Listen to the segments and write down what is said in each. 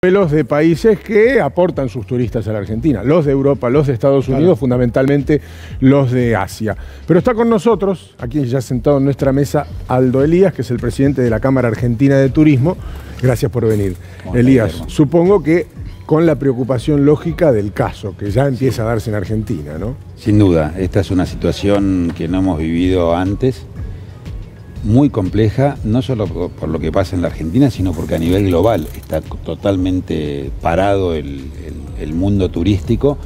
Vuelos de países que aportan sus turistas a la Argentina, los de Europa, los de Estados Unidos, fundamentalmente los de Asia. Pero está con nosotros, aquí ya sentado en nuestra mesa, Aldo Elías, que es el presidente de la Cámara Argentina de Turismo. Gracias por venir. Elías, supongo que con la preocupación lógica del caso, que ya empieza a darse en Argentina, ¿no? Sin duda, esta es una situación que no hemos vivido antes, muy compleja, no solo por lo que pasa en la Argentina, sino porque a nivel global está totalmente parado el mundo turístico,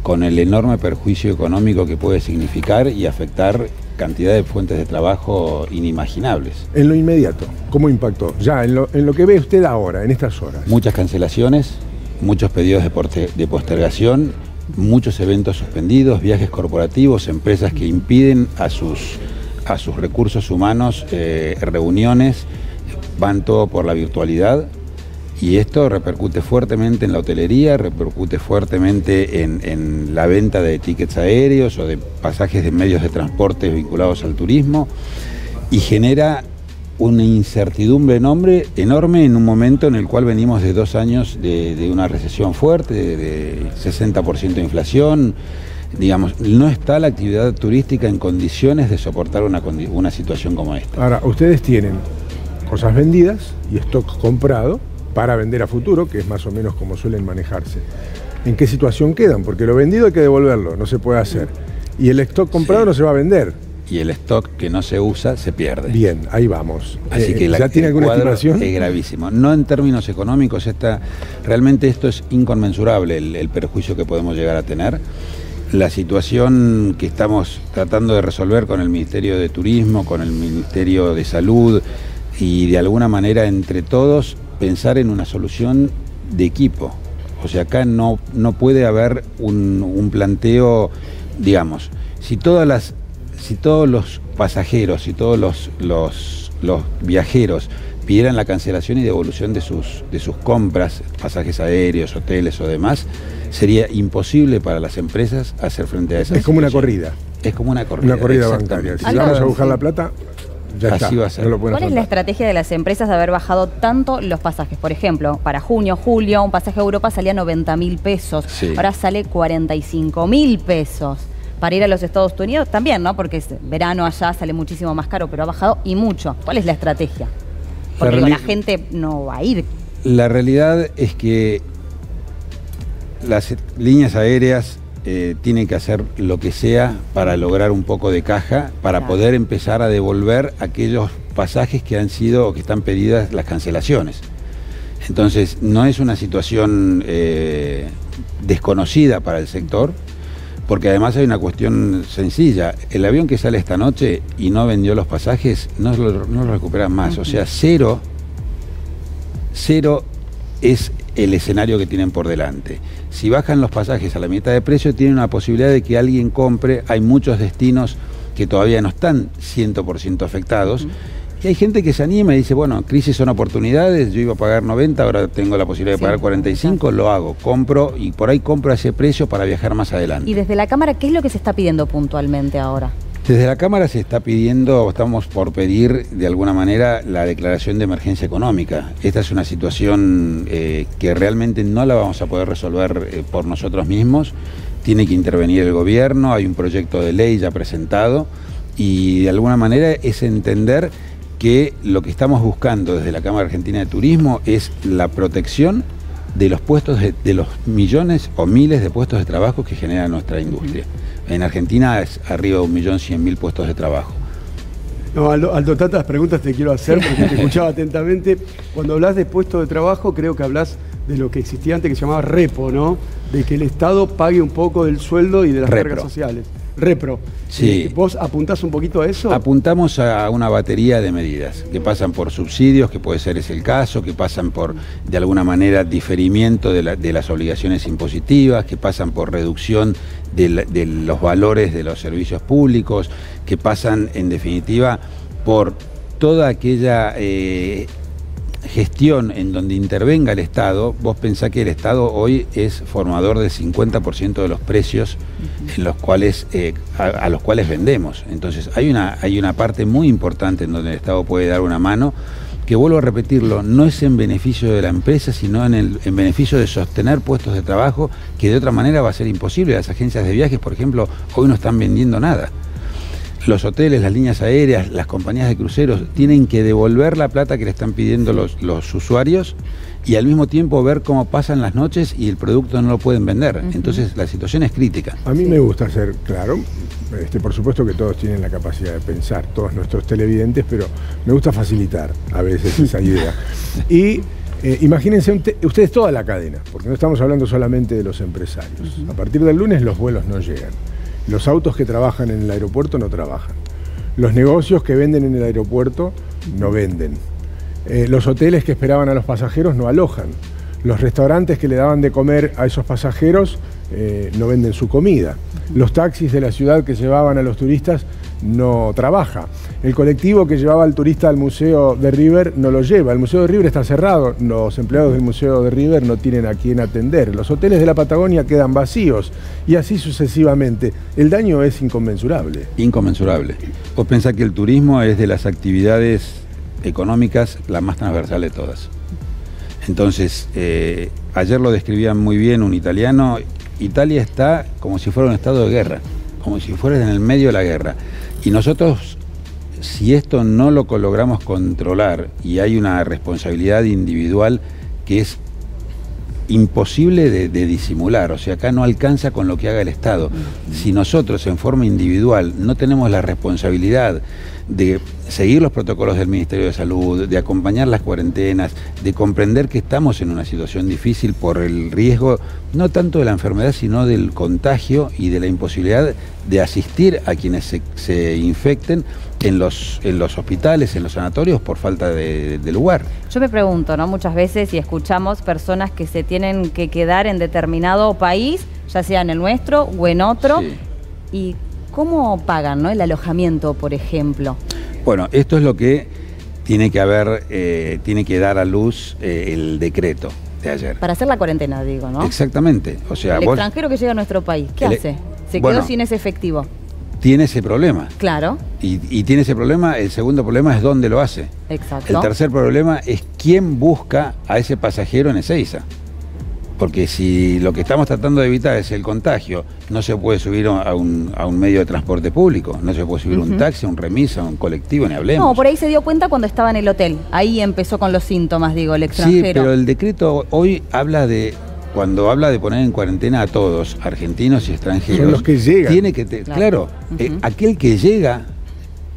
con el enorme perjuicio económico que puede significar y afectar cantidad de fuentes de trabajo inimaginables. En lo inmediato, ¿cómo impactó? Ya, en lo que ve usted ahora, en estas horas. Muchas cancelaciones, muchos pedidos de postergación, muchos eventos suspendidos, viajes corporativos, empresas que impiden a sus recursos humanos, reuniones, van todo por la virtualidad, y esto repercute fuertemente en la hotelería, repercute fuertemente en la venta de tickets aéreos o de pasajes de medios de transporte vinculados al turismo, y genera una incertidumbre enorme en un momento en el cual venimos de 2 años de una recesión fuerte, de 60% de inflación. Digamos, no está la actividad turística en condiciones de soportar una situación como esta. Ahora, ustedes tienen cosas vendidas y stock comprado para vender a futuro, que es más o menos como suelen manejarse. ¿En qué situación quedan? Porque lo vendido hay que devolverlo, no se puede hacer. Y el stock comprado no se va a ver. Y el stock que no se usa se pierde. Bien, ahí vamos. Así que ¿ya tiene alguna estimación? Es gravísimo. No en términos económicos, realmente esto es inconmensurable el perjuicio que podemos llegar a tener. La situación que estamos tratando de resolver con el Ministerio de Turismo, con el Ministerio de Salud, y de alguna manera entre todos pensar en una solución de equipo. O sea, acá no puede haber un planteo, digamos, si todos los pasajeros y todos los viajeros pidieran la cancelación y devolución de sus compras, pasajes aéreos, hoteles o demás, sería imposible para las empresas hacer frente a esa situación. Es como una corrida. Es como una corrida. Una corrida bancaria. Si vamos a buscar la plata, ya así está. Va a ser. No ¿Cuál es la estrategia de las empresas de haber bajado tanto los pasajes? Por ejemplo, para junio, julio, un pasaje a Europa salía 90.000 pesos. Sí. Ahora sale 45.000 pesos. Para ir a los Estados Unidos también, ¿no? Porque es verano allá, sale muchísimo más caro, pero ha bajado y mucho. ¿Cuál es la estrategia? Porque la gente no va a ir. La realidad es que las líneas aéreas tienen que hacer lo que sea para lograr un poco de caja, para poder empezar a devolver aquellos pasajes que han sido o que están pedidas las cancelaciones. Entonces, no es una situación desconocida para el sector, porque además hay una cuestión sencilla. El avión que sale esta noche y no vendió los pasajes, no lo recuperan más. O sea, cero es el escenario que tienen por delante. Si bajan los pasajes a la mitad de precio, tienen una posibilidad de que alguien compre. Hay muchos destinos que todavía no están 100% afectados. Y hay gente que se anima y dice, bueno, crisis son oportunidades, yo iba a pagar 90, ahora tengo la posibilidad de pagar 45, lo hago, compro, y por ahí compro a ese precio para viajar más adelante. Y desde la Cámara, ¿qué es lo que se está pidiendo puntualmente ahora? Desde la Cámara se está pidiendo, estamos por pedir de alguna manera la declaración de emergencia económica. Esta es una situación que realmente no la vamos a poder resolver por nosotros mismos. Tiene que intervenir el gobierno, hay un proyecto de ley ya presentado, y de alguna manera es entender que lo que estamos buscando desde la Cámara Argentina de Turismo es la protección de los puestos, de los millones o miles de puestos de trabajo que genera nuestra industria. En Argentina es arriba de 1.100.000 puestos de trabajo. No, Aldo, tantas preguntas te quiero hacer porque te escuchaba atentamente. Cuando hablas de puestos de trabajo, creo que hablas de lo que existía antes que se llamaba repo, ¿no? De que el Estado pague un poco del sueldo y de las cargas sociales. Repro. Sí. ¿Vos apuntás un poquito a eso? Apuntamos a una batería de medidas que pasan por subsidios, que puede ser ese el caso, que pasan por, de alguna manera, diferimiento de las obligaciones impositivas, que pasan por reducción de los valores de los servicios públicos, que pasan, en definitiva, por toda aquella gestión en donde intervenga el Estado. Vos pensás que el Estado hoy es formador del 50% de los precios en los cuales, a los cuales vendemos. Entonces hay una parte muy importante en donde el Estado puede dar una mano que vuelvo a repetirlo, no es en beneficio de la empresa, sino en beneficio de sostener puestos de trabajo, que de otra manera va a ser imposible. Las agencias de viajes, por ejemplo, hoy no están vendiendo nada. Los hoteles, las líneas aéreas, las compañías de cruceros tienen que devolver la plata que le están pidiendo los usuarios y al mismo tiempo ver cómo pasan las noches y el producto no lo pueden vender. Entonces la situación es crítica. A mí me gusta ser claro, por supuesto que todos tienen la capacidad de pensar, todos nuestros televidentes, pero me gusta facilitar a veces esa idea. Y imagínense ustedes toda la cadena, porque no estamos hablando solamente de los empresarios. A partir del lunes los vuelos no llegan. Los autos que trabajan en el aeropuerto no trabajan. Los negocios que venden en el aeropuerto no venden. Los hoteles que esperaban a los pasajeros no alojan. Los restaurantes que le daban de comer a esos pasajeros no venden su comida. Los taxis de la ciudad que llevaban a los turistas no trabaja. El colectivo que llevaba al turista al Museo de River no lo lleva. El Museo de River está cerrado. Los empleados del Museo de River no tienen a quién atender. Los hoteles de la Patagonia quedan vacíos. Y así sucesivamente. El daño es inconmensurable. Inconmensurable. Vos pensás que el turismo es de las actividades económicas la más transversal de todas. Entonces, ayer lo describían muy bien un italiano. Italia está como si fuera un estado de guerra, como si fuera en el medio de la guerra. Y nosotros, si esto no lo logramos controlar y hay una responsabilidad individual que es imposible de disimular, o sea, acá no alcanza con lo que haga el Estado. Si nosotros en forma individual no tenemos la responsabilidad de seguir los protocolos del Ministerio de Salud, de acompañar las cuarentenas, de comprender que estamos en una situación difícil por el riesgo, no tanto de la enfermedad, sino del contagio y de la imposibilidad de asistir a quienes se infecten en los hospitales, en los sanatorios, por falta de lugar. Yo me pregunto, ¿no? Muchas veces y escuchamos personas que se tienen que quedar en determinado país, ya sea en el nuestro o en otro, Sí. y ¿cómo pagan, no, el alojamiento, por ejemplo? Bueno, esto es lo que tiene que dar a luz el decreto de ayer. Para hacer la cuarentena, digo, ¿no? Exactamente. O sea, El extranjero que llega a nuestro país, ¿qué hace? Se quedó sin ese efectivo. Tiene ese problema. Claro. Y tiene ese problema. El segundo problema es dónde lo hace. Exacto. El tercer problema es quién busca a ese pasajero en Ezeiza. Porque si lo que estamos tratando de evitar es el contagio, no se puede subir a un medio de transporte público, no se puede subir un taxi, un remis, un colectivo, ni hablemos. No, por ahí se dio cuenta cuando estaba en el hotel. Ahí empezó con los síntomas, digo, el extranjero. Sí, pero el decreto hoy cuando habla de poner en cuarentena a todos, argentinos y extranjeros. Son los que llegan. Tiene que claro, aquel que llega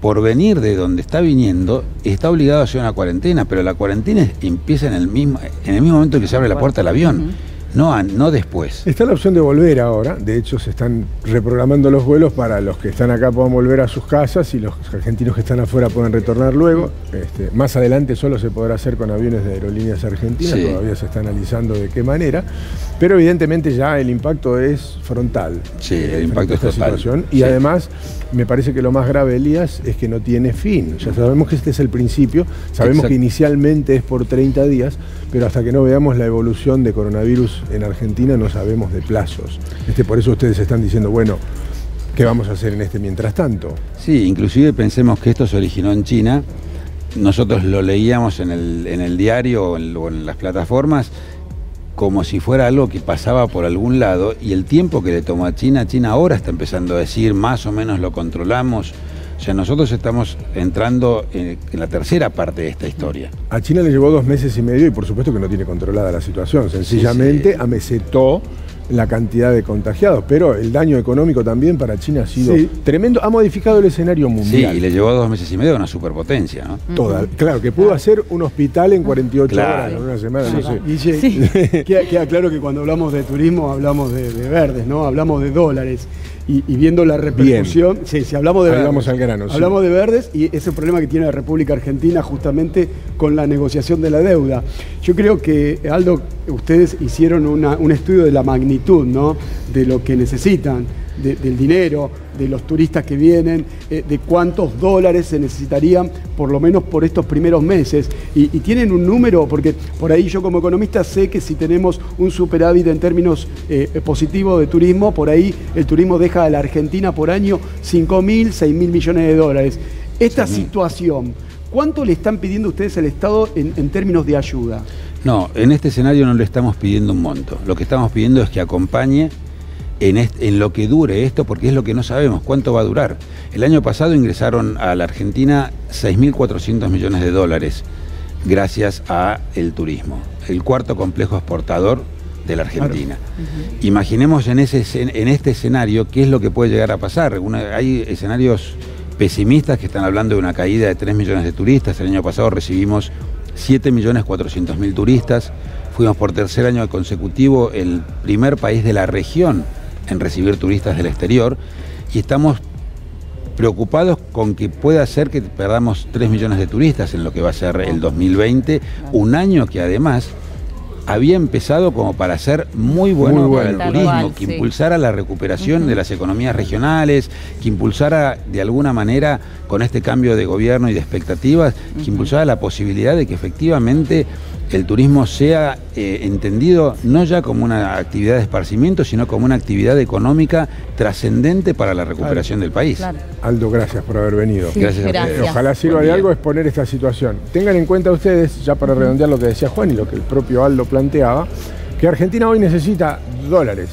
por venir de donde está viniendo, está obligado a hacer una cuarentena, pero la cuarentena empieza en el mismo momento que se abre la puerta del avión. No después. Está la opción de volver ahora. De hecho, se están reprogramando los vuelos para los que están acá puedan volver a sus casas y los argentinos que están afuera pueden retornar luego. Más adelante solo se podrá hacer con aviones de Aerolíneas Argentinas. Sí. Todavía se está analizando de qué manera. Pero evidentemente ya el impacto es frontal. Sí, el impacto es total. Situación. Y además, me parece que lo más grave, Elías, es que no tiene fin. Ya sabemos que este es el principio. Sabemos que inicialmente es por 30 días, pero hasta que no veamos la evolución de coronavirus en Argentina no sabemos de plazos. Por eso ustedes están diciendo, bueno, ¿qué vamos a hacer en mientras tanto? Sí, inclusive pensemos que esto se originó en China. Nosotros lo leíamos en el diario o en las plataformas como si fuera algo que pasaba por algún lado, y el tiempo que le tomó a China ahora está empezando a decir más o menos lo controlamos. O sea, nosotros estamos entrando en la tercera parte de esta historia. A China le llevó 2 meses y medio y por supuesto que no tiene controlada la situación. Sencillamente amesetó la cantidad de contagiados, pero el daño económico también para China ha sido tremendo. Ha modificado el escenario mundial. Sí, y le llevó 2 meses y medio a una superpotencia, ¿no? Claro, que pudo hacer un hospital en 48 horas, en una semana, no sé. Y queda claro que cuando hablamos de turismo hablamos de verdes, ¿no? Hablamos de dólares. Y viendo la repercusión, si hablamos de hablamos verdes, al grano, hablamos de verdes y ese problema que tiene la República Argentina justamente con la negociación de la deuda. Yo creo que, Aldo, ustedes hicieron un estudio de la magnitud, ¿no? De lo que necesitan, del dinero, de los turistas que vienen, de cuántos dólares se necesitarían por lo menos por estos primeros meses. Y tienen un número, porque por ahí yo como economista sé que si tenemos un superávit en términos positivos de turismo, por ahí el turismo deja a la Argentina por año 5.000, 6.000 millones de dólares. Esta situación, ¿Cuánto le están pidiendo ustedes al Estado en términos de ayuda? No, en este escenario no le estamos pidiendo un monto. Lo que estamos pidiendo es que acompañe en lo que dure esto, porque es lo que no sabemos, cuánto va a durar. El año pasado ingresaron a la Argentina 6.400 millones de dólares gracias al turismo, el cuarto complejo exportador de la Argentina. Claro. Imaginemos en este escenario qué es lo que puede llegar a pasar. Hay escenarios pesimistas que están hablando de una caída de 3 millones de turistas. El año pasado recibimos 7.400.000 turistas. Fuimos por tercer año consecutivo el primer país de la región en recibir turistas del exterior y estamos preocupados con que pueda ser que perdamos 3 millones de turistas en lo que va a ser el 2020, un año que además había empezado como para ser muy bueno para el turismo, que impulsara la recuperación de las economías regionales, que impulsara de alguna manera con este cambio de gobierno y de expectativas, que impulsara la posibilidad de que efectivamente el turismo sea entendido no ya como una actividad de esparcimiento, sino como una actividad económica trascendente para la recuperación del país. Claro. Aldo, gracias por haber venido. Sí, gracias a ustedes. Ojalá sirva de algo exponer esta situación. Tengan en cuenta ustedes, ya para redondear lo que decía Juan y lo que el propio Aldo planteaba, que Argentina hoy necesita dólares.